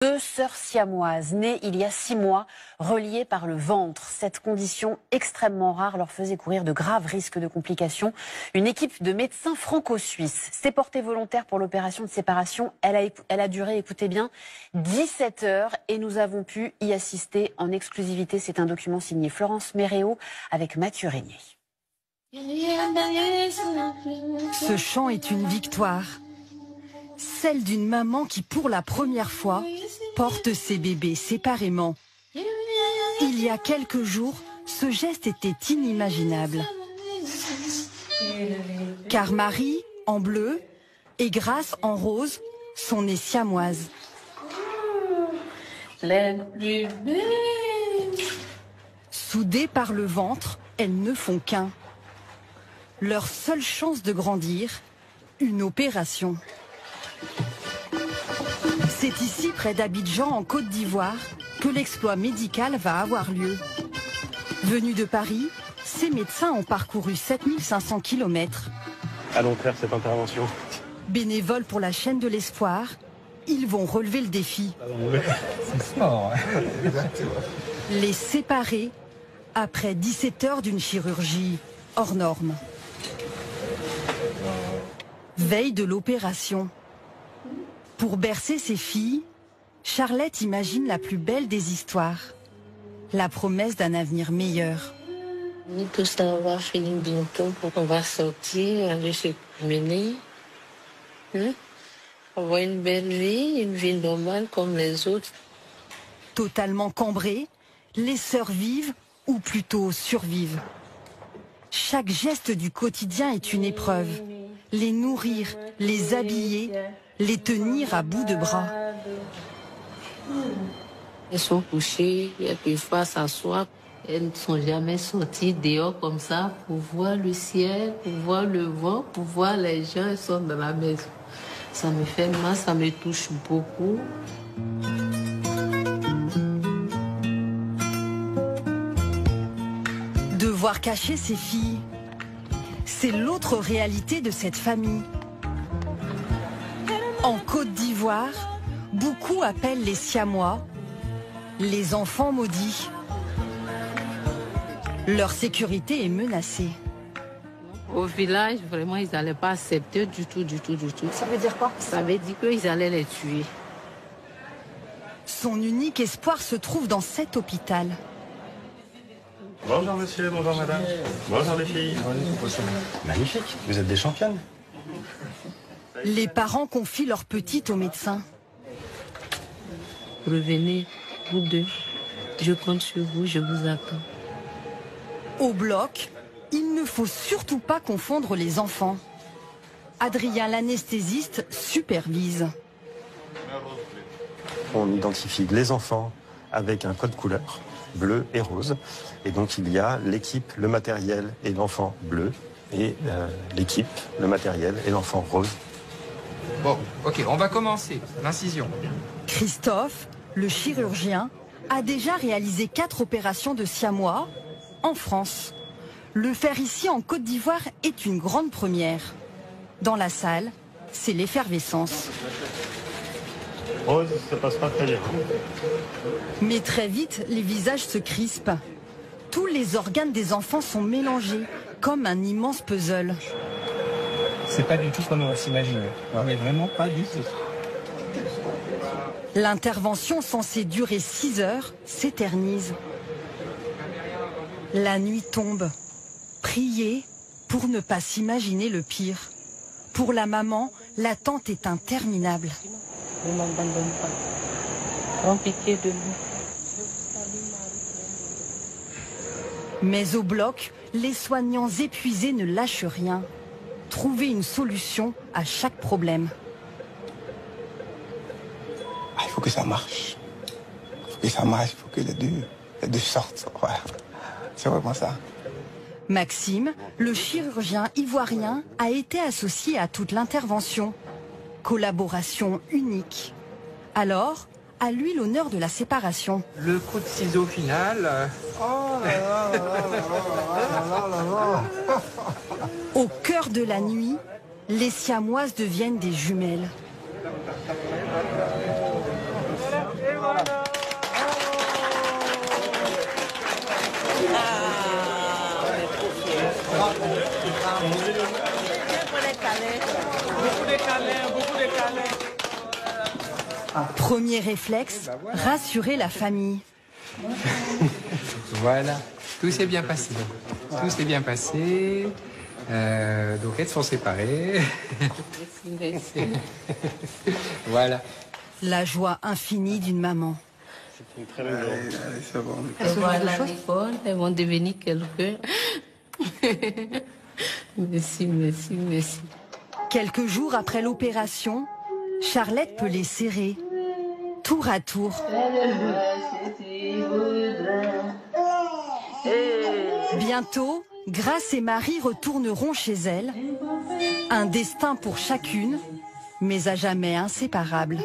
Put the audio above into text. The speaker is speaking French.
Deux sœurs siamoises, nées il y a 6 mois, reliées par le ventre. Cette condition extrêmement rare leur faisait courir de graves risques de complications. Une équipe de médecins franco-suisses s'est portée volontaire pour l'opération de séparation. Elle a duré, écoutez bien, 17 heures et nous avons pu y assister en exclusivité. C'est un document signé Florence Méréo avec Mathieu Régnier. Ce chant est une victoire. Celle d'une maman qui, pour la première fois, porte ses bébés séparément. Il y a quelques jours, ce geste était inimaginable. Car Marie, en bleu, et Grace, en rose, sont nées siamoises. Soudées par le ventre, elles ne font qu'un. Leur seule chance de grandir, une opération. C'est ici, près d'Abidjan, en Côte d'Ivoire, que l'exploit médical va avoir lieu. Venus de Paris, ces médecins ont parcouru 7500 km. Allons faire cette intervention. Bénévoles pour la chaîne de l'espoir, ils vont relever le défi. C'est fort. Les séparer après 17 heures d'une chirurgie hors norme. Veille de l'opération. Pour bercer ses filles, Charlotte imagine la plus belle des histoires. La promesse d'un avenir meilleur. Tout ça va finir bientôt, on va sortir, aller se promener. Avoir une belle vie, une vie normale comme les autres. Totalement cambrées, les sœurs vivent, ou plutôt survivent. Chaque geste du quotidien est une épreuve. Les nourrir, les habiller, les tenir à bout de bras. Elles sont couchées, elles peuvent pas s'asseoir. Elles ne sont jamais sorties dehors comme ça pour voir le ciel, pour voir le vent, pour voir les gens. Elles sont dans la maison. Ça me fait mal, ça me touche beaucoup. Devoir cacher ses filles, c'est l'autre réalité de cette famille. En Côte d'Ivoire, beaucoup appellent les Siamois les enfants maudits. Leur sécurité est menacée. Au village, vraiment, ils n'allaient pas accepter du tout. Ça veut dire quoi? Ça veut dire qu'ils allaient les tuer. Son unique espoir se trouve dans cet hôpital. Bonjour monsieur, bonjour madame. Bonjour les filles. Magnifique, vous êtes des championnes. Les parents confient leur petite au médecin. Revenez, vous deux. Je compte sur vous, je vous attends. Au bloc, il ne faut surtout pas confondre les enfants. Adrien, l'anesthésiste, supervise. On identifie les enfants avec un code couleur, bleu et rose. Et donc il y a l'équipe, le matériel et l'enfant bleu. Et l'équipe, le matériel et l'enfant rose. Bon, ok, on va commencer. L'incision. Christophe, le chirurgien, a déjà réalisé 4 opérations de siamois en France. Le faire ici en Côte d'Ivoire est une grande première. Dans la salle, c'est l'effervescence. Rose, ça passe pas très bien. Mais très vite, les visages se crispent. Tous les organes des enfants sont mélangés, comme un immense puzzle. C'est pas du tout comme on s'imaginait. Non, mais vraiment pas du tout. L'intervention censée durer 6 heures s'éternise. La nuit tombe. Priez pour ne pas s'imaginer le pire. Pour la maman, l'attente est interminable. Ne m'abandonne pas. Prends pitié de nous. Mais au bloc, les soignants épuisés ne lâchent rien. Trouver une solution à chaque problème. Il faut que ça marche. Il faut que ça marche, il faut que les deux sortent. Ouais. C'est vraiment ça. Maxime, le chirurgien ivoirien, a été associé à toute l'intervention. Collaboration unique. Alors, à lui l'honneur de la séparation. Le coup de ciseau final. Au cœur de la nuit, les siamoises deviennent des jumelles. Premier réflexe, rassurer la famille. Voilà, tout s'est bien passé. Tout s'est bien passé. Donc elles sont séparées. Voilà. La joie infinie d'une maman. C'est une très belle journée. C'est bon. Elles vont aller à l'école, elles vont devenir quelqu'un. Merci, merci, merci. Quelques jours après l'opération, Charlotte peut les serrer, tour à tour. Bientôt, Grace et Marie retourneront chez elles. Un destin pour chacune, mais à jamais inséparables.